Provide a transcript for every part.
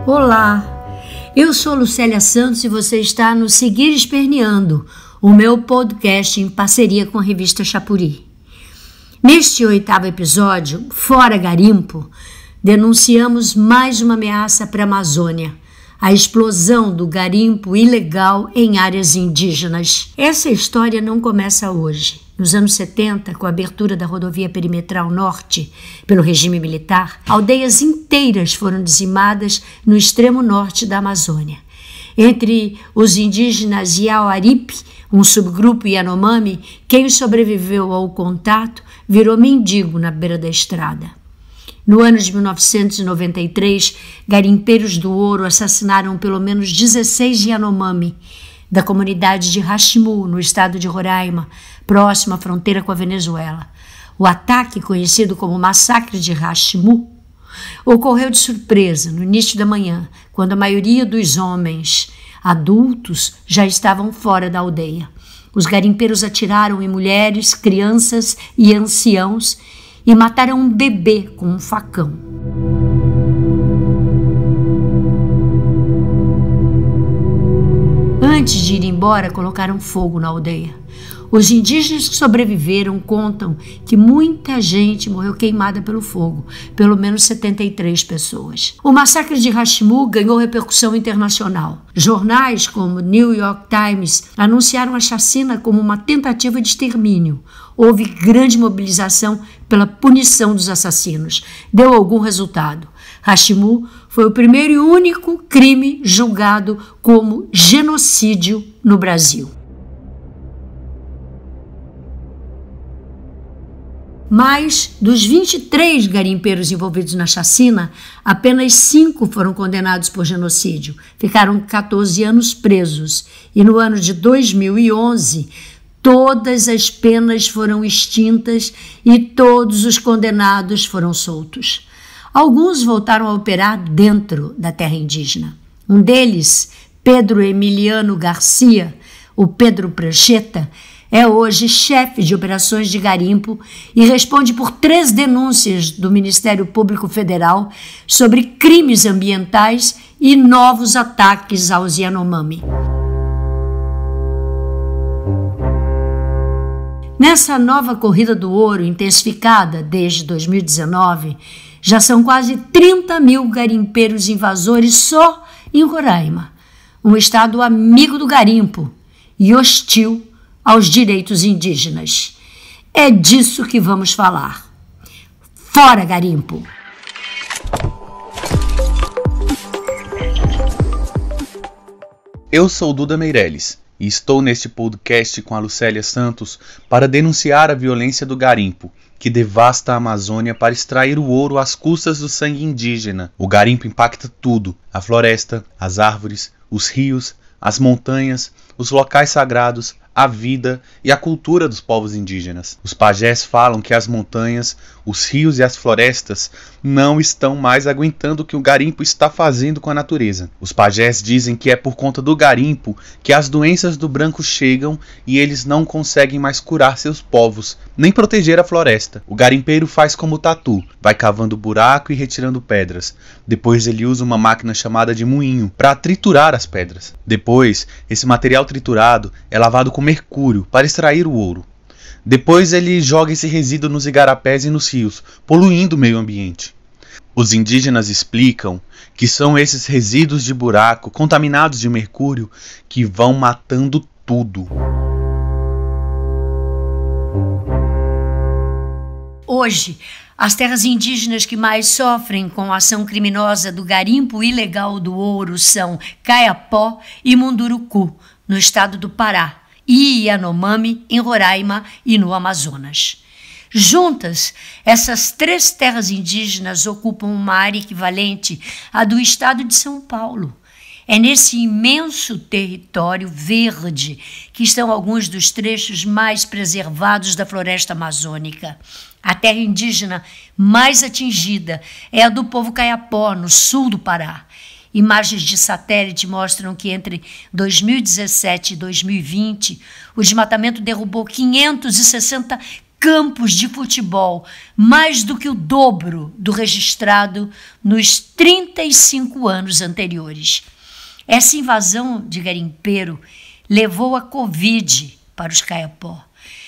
Olá, eu sou Lucélia Santos e você está no Seguir Esperneando, o meu podcast em parceria com a revista Chapuri. Neste 8º episódio, Fora Garimpo, denunciamos mais uma ameaça para a Amazônia, a explosão do garimpo ilegal em áreas indígenas. Essa história não começa hoje. Nos anos 70, com a abertura da rodovia perimetral norte pelo regime militar, aldeias inteiras foram dizimadas no extremo norte da Amazônia. Entre os indígenas Yaoaripe, um subgrupo Yanomami, quem sobreviveu ao contato virou mendigo na beira da estrada. No ano de 1993, garimpeiros do ouro assassinaram pelo menos 16 Yanomami da comunidade de Hashimu, no estado de Roraima, próximo à fronteira com a Venezuela. O ataque, conhecido como Massacre de Hashimu, ocorreu de surpresa no início da manhã, quando a maioria dos homens adultos já estavam fora da aldeia. Os garimpeiros atiraram em mulheres, crianças e anciãos e mataram um bebê com um facão. Antes de ir embora, colocaram fogo na aldeia. Os indígenas que sobreviveram contam que muita gente morreu queimada pelo fogo, pelo menos 73 pessoas. O massacre de Hashimu ganhou repercussão internacional. Jornais como New York Times anunciaram a chacina como uma tentativa de extermínio. Houve grande mobilização pela punição dos assassinos. Deu algum resultado. Hashimu foi o primeiro e único crime julgado como genocídio no Brasil. Mas, dos 23 garimpeiros envolvidos na chacina, apenas 5 foram condenados por genocídio. Ficaram 14 anos presos. E no ano de 2011, todas as penas foram extintas e todos os condenados foram soltos. Alguns voltaram a operar dentro da terra indígena. Um deles, Pedro Emiliano Garcia, o Pedro Prancheta, é hoje chefe de operações de garimpo e responde por 3 denúncias do Ministério Público Federal sobre crimes ambientais e novos ataques aos Yanomami. Nessa nova corrida do ouro, intensificada desde 2019, já são quase 30 mil garimpeiros invasores só em Roraima, um estado amigo do garimpo e hostil aos direitos indígenas. É disso que vamos falar. Fora garimpo! Eu sou Duda Meirelles e estou neste podcast com a Lucélia Santos para denunciar a violência do garimpo, que devasta a Amazônia para extrair o ouro às custas do sangue indígena. O garimpo impacta tudo: a floresta, as árvores, os rios, as montanhas, os locais sagrados, a vida e a cultura dos povos indígenas. Os pajés falam que as montanhas, os rios e as florestas não estão mais aguentando o que o garimpo está fazendo com a natureza. Os pajés dizem que é por conta do garimpo que as doenças do branco chegam e eles não conseguem mais curar seus povos, nem proteger a floresta. O garimpeiro faz como o tatu, vai cavando buraco e retirando pedras. Depois ele usa uma máquina chamada de moinho para triturar as pedras. Depois, esse material triturado é lavado com mercúrio para extrair o ouro. Depois ele joga esse resíduo nos igarapés e nos rios, poluindo o meio ambiente. Os indígenas explicam que são esses resíduos de buraco contaminados de mercúrio que vão matando tudo. Hoje, as terras indígenas que mais sofrem com a ação criminosa do garimpo ilegal do ouro são Caiapó e Munduruku, no estado do Pará, e Yanomami, em Roraima e no Amazonas. Juntas, essas 3 terras indígenas ocupam uma área equivalente à do estado de São Paulo. É nesse imenso território verde que estão alguns dos trechos mais preservados da floresta amazônica. A terra indígena mais atingida é a do povo Caiapó, no sul do Pará. Imagens de satélite mostram que entre 2017 e 2020, o desmatamento derrubou 560 campos de futebol, mais do que o dobro do registrado nos 35 anos anteriores. Essa invasão de garimpeiro levou a Covid para os Caiapó.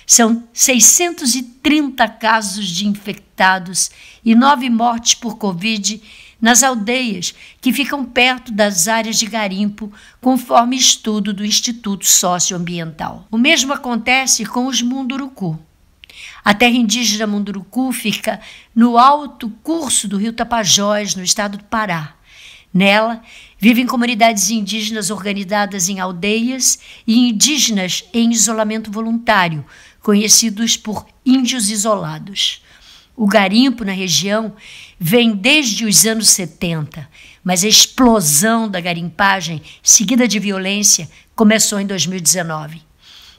São 630 casos de infectados e 9 mortes por Covid nas aldeias que ficam perto das áreas de garimpo, conforme estudo do Instituto Socioambiental. O mesmo acontece com os Munduruku. A terra indígena Munduruku fica no alto curso do rio Tapajós, no estado do Pará. Nela, vivem comunidades indígenas organizadas em aldeias e indígenas em isolamento voluntário, conhecidos por índios isolados. O garimpo na região vem desde os anos 70, mas a explosão da garimpagem, seguida de violência, começou em 2019.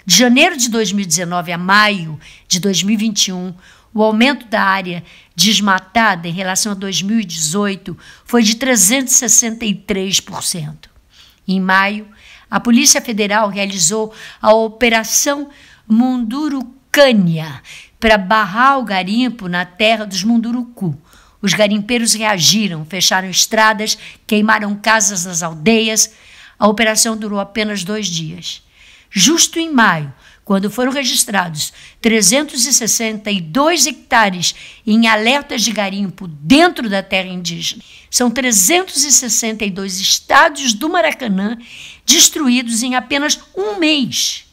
De janeiro de 2019 a maio de 2021, o aumento da área desmatada em relação a 2018 foi de 363%. Em maio, a Polícia Federal realizou a Operação Mundurucânia para barrar o garimpo na terra dos Munduruku. Os garimpeiros reagiram, fecharam estradas, queimaram casas nas aldeias. A operação durou apenas 2 dias. Justo em maio, quando foram registrados 362 hectares em alertas de garimpo dentro da terra indígena, são 362 estádios do Maracanã destruídos em apenas um mês,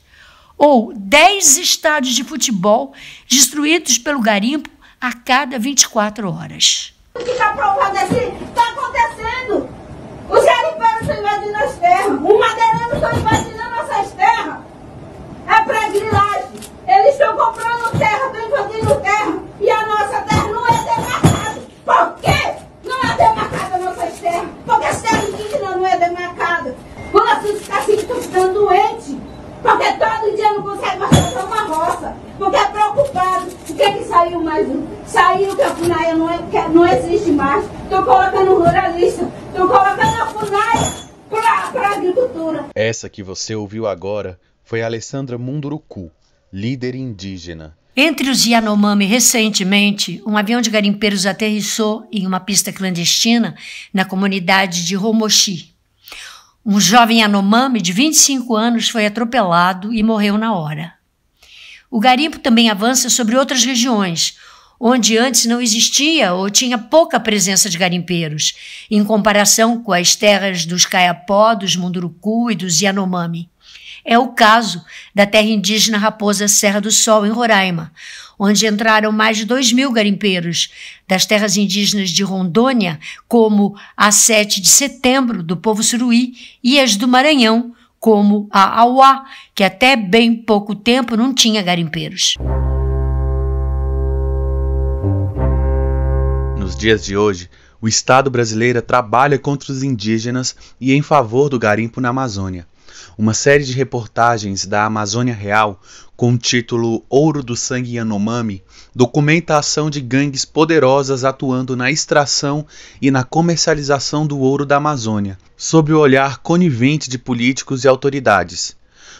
ou 10 estádios de futebol destruídos pelo garimpo a cada 24 horas. O que está provado assim? Está acontecendo! Os garimpeiros estão invadindo as terras, os madeireiros estão invadindo nossas terras. É para grilagem. Eles estão comprando terra, estão invadindo terra. E a nossa terra não é demarcada. Por quê? Não é demarcada a nossa terra. Porque a terra indígena não é demarcada. Nossos caciques estão ficando doentes. Porque todo dia não consegue mais fazer uma roça. Porque é preocupado. O que é que saiu mais um? Saiu que a FUNAI não existe mais. Estão colocando ruralista. Estão colocando a FUNAI para a agricultura. Essa que você ouviu agora foi Alessandra Munduruku, líder indígena. Entre os Yanomami, recentemente, um avião de garimpeiros aterrissou em uma pista clandestina na comunidade de Romochi. Um jovem Yanomami de 25 anos foi atropelado e morreu na hora. O garimpo também avança sobre outras regiões, onde antes não existia ou tinha pouca presença de garimpeiros, em comparação com as terras dos Caiapó, dos Munduruku e dos Yanomami. É o caso da terra indígena Raposa Serra do Sol, em Roraima, onde entraram mais de 2.000 garimpeiros das terras indígenas de Rondônia, como a 7 de setembro, do povo Suruí, e as do Maranhão, como a Auá, que até bem pouco tempo não tinha garimpeiros. Nos dias de hoje, o Estado brasileiro trabalha contra os indígenas e em favor do garimpo na Amazônia. Uma série de reportagens da Amazônia Real, com o título Ouro do Sangue Yanomami, documenta a ação de gangues poderosas atuando na extração e na comercialização do ouro da Amazônia, sob o olhar conivente de políticos e autoridades.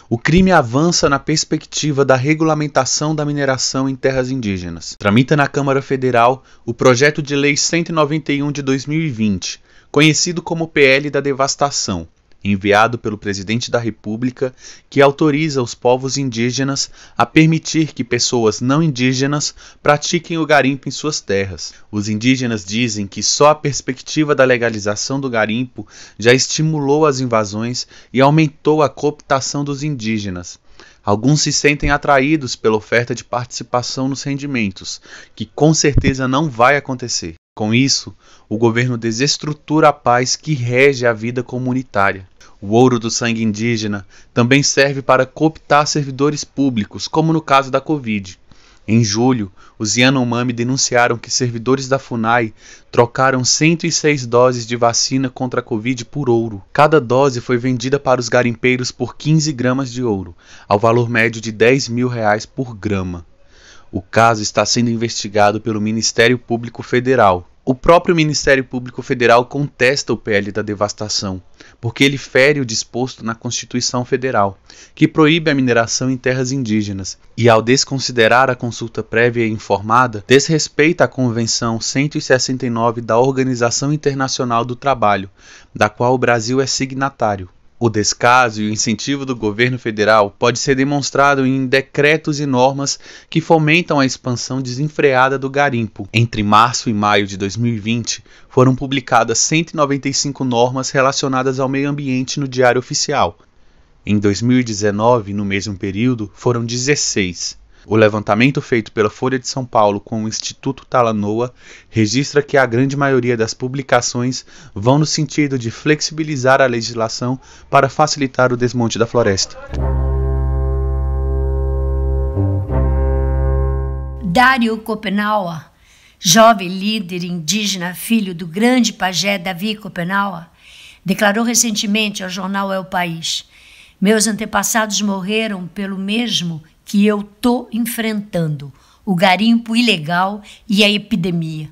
O crime avança na perspectiva da regulamentação da mineração em terras indígenas. Tramita na Câmara Federal o projeto de lei 191 de 2020, conhecido como PL da Devastação, enviado pelo presidente da República, que autoriza os povos indígenas a permitir que pessoas não indígenas pratiquem o garimpo em suas terras. Os indígenas dizem que só a perspectiva da legalização do garimpo já estimulou as invasões e aumentou a cooptação dos indígenas. Alguns se sentem atraídos pela oferta de participação nos rendimentos, que com certeza não vai acontecer. Com isso, o governo desestrutura a paz que rege a vida comunitária. O ouro do sangue indígena também serve para cooptar servidores públicos, como no caso da Covid. Em julho, os Yanomami denunciaram que servidores da FUNAI trocaram 106 doses de vacina contra a Covid por ouro. Cada dose foi vendida para os garimpeiros por 15 gramas de ouro, ao valor médio de R$10.000 por grama. O caso está sendo investigado pelo Ministério Público Federal. O próprio Ministério Público Federal contesta o PL da devastação, porque ele fere o disposto na Constituição Federal, que proíbe a mineração em terras indígenas, e ao desconsiderar a consulta prévia e informada, desrespeita a Convenção 169 da Organização Internacional do Trabalho, da qual o Brasil é signatário. O descaso e o incentivo do governo federal pode ser demonstrado em decretos e normas que fomentam a expansão desenfreada do garimpo. Entre março e maio de 2020, foram publicadas 195 normas relacionadas ao meio ambiente no Diário Oficial. Em 2019, no mesmo período, foram 16. O levantamento feito pela Folha de São Paulo com o Instituto Talanoa registra que a grande maioria das publicações vão no sentido de flexibilizar a legislação para facilitar o desmonte da floresta. Dário Copenauer, jovem líder indígena filho do grande pajé Davi Copenauer, declarou recentemente ao jornal El País: "Meus antepassados morreram pelo mesmo que eu estou enfrentando, o garimpo ilegal e a epidemia.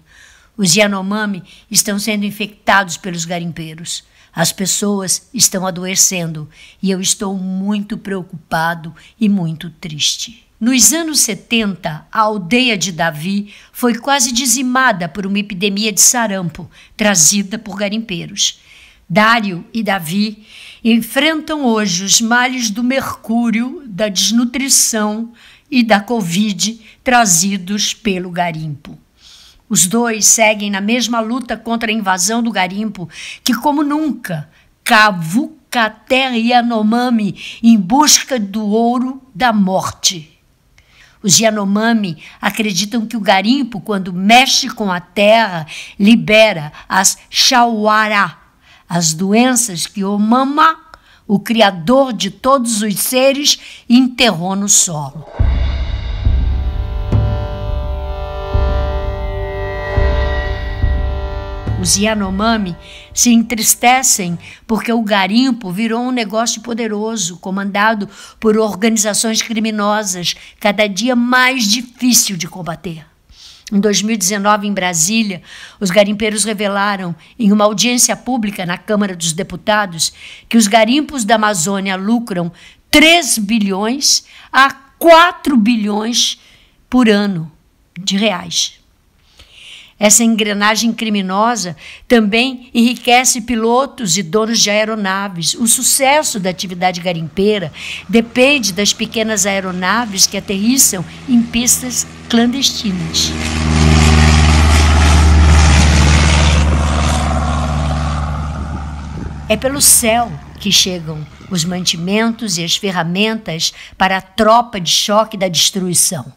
Os Yanomami estão sendo infectados pelos garimpeiros. As pessoas estão adoecendo e eu estou muito preocupado e muito triste." Nos anos 70, a aldeia de Davi foi quase dizimada por uma epidemia de sarampo trazida por garimpeiros. Dário e Davi enfrentam hoje os males do mercúrio, da desnutrição e da Covid trazidos pelo garimpo. Os dois seguem na mesma luta contra a invasão do garimpo que, como nunca, cavuca a terra Yanomami em busca do ouro da morte. Os Yanomami acreditam que o garimpo, quando mexe com a terra, libera as Chauará, as doenças que o Mama, o criador de todos os seres, enterrou no solo. Os Yanomami se entristecem porque o garimpo virou um negócio poderoso, comandado por organizações criminosas, cada dia mais difícil de combater. Em 2019, em Brasília, os garimpeiros revelaram, em uma audiência pública na Câmara dos Deputados, que os garimpos da Amazônia lucram 3 bilhões a 4 bilhões por ano de reais. Essa engrenagem criminosa também enriquece pilotos e donos de aeronaves. O sucesso da atividade garimpeira depende das pequenas aeronaves que aterrissam em pistas clandestinas. É pelo céu que chegam os mantimentos e as ferramentas para a tropa de choque da destruição.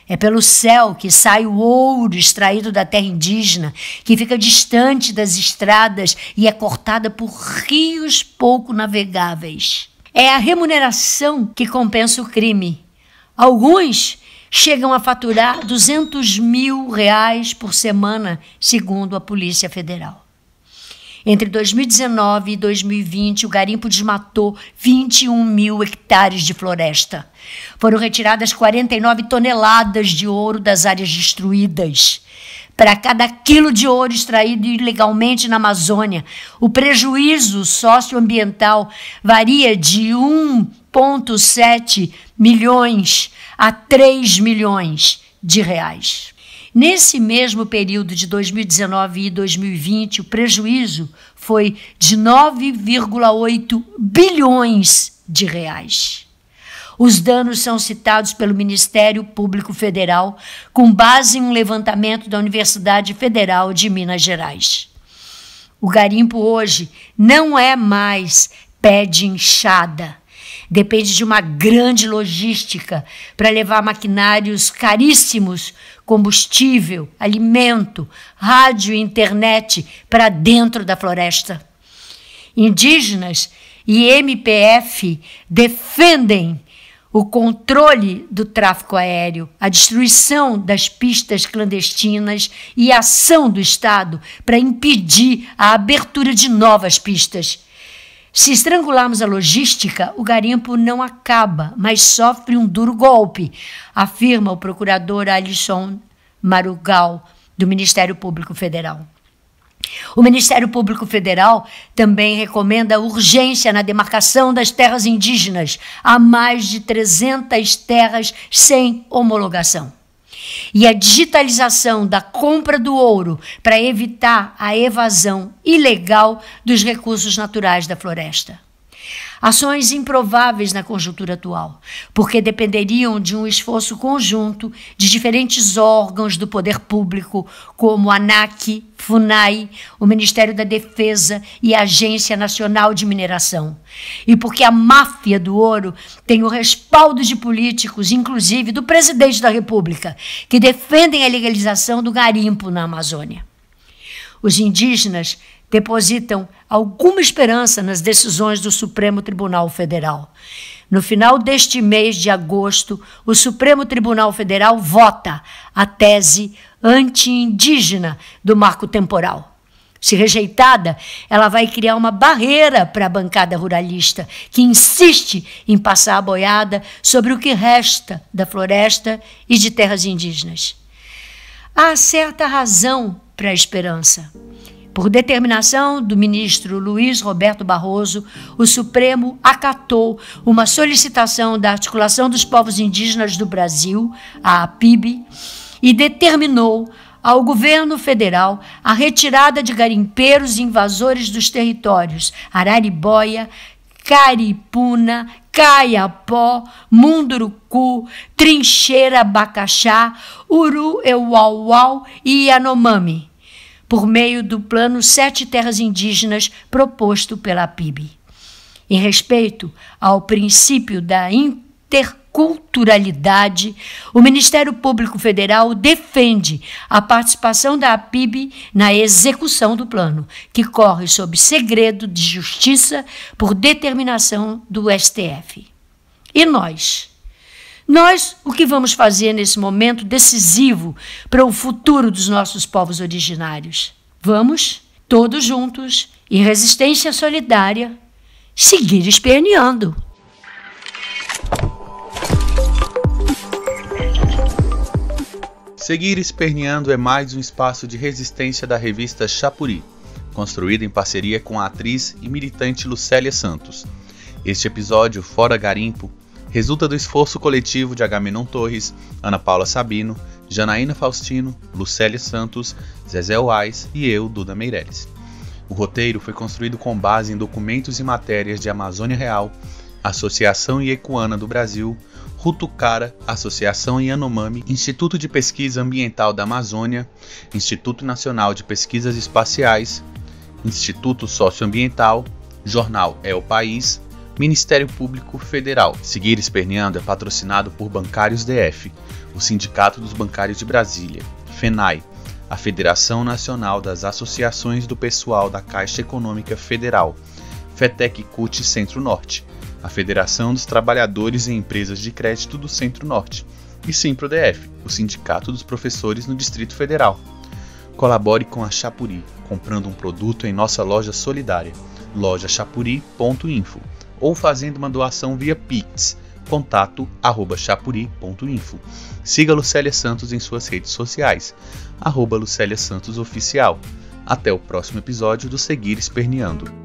É pelo céu que sai o ouro extraído da terra indígena, que fica distante das estradas e é cortada por rios pouco navegáveis. É a remuneração que compensa o crime. Alguns chegam a faturar R$200 mil por semana, segundo a Polícia Federal. Entre 2019 e 2020, o garimpo desmatou 21 mil hectares de floresta. Foram retiradas 49 toneladas de ouro das áreas destruídas. Para cada quilo de ouro extraído ilegalmente na Amazônia, o prejuízo socioambiental varia de 1,7 milhões a 3 milhões de reais. Nesse mesmo período de 2019 e 2020, o prejuízo foi de 9,8 bilhões de reais. Os danos são citados pelo Ministério Público Federal com base em um levantamento da Universidade Federal de Minas Gerais. O garimpo hoje não é mais pé de enxada. Depende de uma grande logística para levar maquinários caríssimos, combustível, alimento, rádio e internet para dentro da floresta. Indígenas e MPF defendem o controle do tráfego aéreo, a destruição das pistas clandestinas e a ação do Estado para impedir a abertura de novas pistas. Se estrangularmos a logística, o garimpo não acaba, mas sofre um duro golpe, afirma o procurador Alisson Marugal, do Ministério Público Federal. O Ministério Público Federal também recomenda urgência na demarcação das terras indígenas, há mais de 300 terras sem homologação. E a digitalização da compra do ouro para evitar a evasão ilegal dos recursos naturais da floresta. Ações improváveis na conjuntura atual, porque dependeriam de um esforço conjunto de diferentes órgãos do poder público, como a ANAC, FUNAI, o Ministério da Defesa e a Agência Nacional de Mineração. E porque a máfia do ouro tem o respaldo de políticos, inclusive do presidente da República, que defendem a legalização do garimpo na Amazônia. Os indígenas depositam alguma esperança nas decisões do Supremo Tribunal Federal. No final deste mês de agosto, o Supremo Tribunal Federal vota a tese anti-indígena do marco temporal. Se rejeitada, ela vai criar uma barreira para a bancada ruralista, que insiste em passar a boiada sobre o que resta da floresta e de terras indígenas. Há certa razão para a esperança. Por determinação do ministro Luiz Roberto Barroso, o Supremo acatou uma solicitação da Articulação dos Povos Indígenas do Brasil, a APIB, e determinou ao governo federal a retirada de garimpeiros e invasores dos territórios Araribóia, Caripuna, Caiapó, Munduruku, Trincheira Abacaxá, Uru-Euauau e Yanomami, por meio do Plano 7 Terras Indígenas proposto pela APIB. Em respeito ao princípio da interculturalidade, o Ministério Público Federal defende a participação da APIB na execução do plano, que corre sob segredo de justiça por determinação do STF. E nós? Nós, o que vamos fazer nesse momento decisivo para o futuro dos nossos povos originários? Vamos, todos juntos, em resistência solidária, seguir esperneando. Seguir Esperneando é mais um espaço de resistência da revista Xapuri, construída em parceria com a atriz e militante Lucélia Santos. Este episódio, Fora Garimpo, resulta do esforço coletivo de Agamenon Torres, Ana Paula Sabino, Janaína Faustino, Lucélia Santos, Zezé Uais e eu, Duda Meirelles. O roteiro foi construído com base em documentos e matérias de Amazônia Real, Associação Iecuana do Brasil, Rutucara, Associação Yanomami, Instituto de Pesquisa Ambiental da Amazônia, Instituto Nacional de Pesquisas Espaciais, Instituto Socioambiental, Jornal É o País, Ministério Público Federal. Seguir Esperneando é patrocinado por Bancários DF, o Sindicato dos Bancários de Brasília, FENAI, a Federação Nacional das Associações do Pessoal da Caixa Econômica Federal, FETEC CUT Centro-Norte, a Federação dos Trabalhadores em Empresas de Crédito do Centro-Norte e Simpro-DF, o Sindicato dos Professores no Distrito Federal. Colabore com a Xapuri, comprando um produto em nossa loja solidária, lojaxapuri.info, ou fazendo uma doação via Pix, contato@xapuri.info. Siga Lucélia Santos em suas redes sociais, @Lucélia Santos Oficial. Até o próximo episódio do Seguir Esperneando.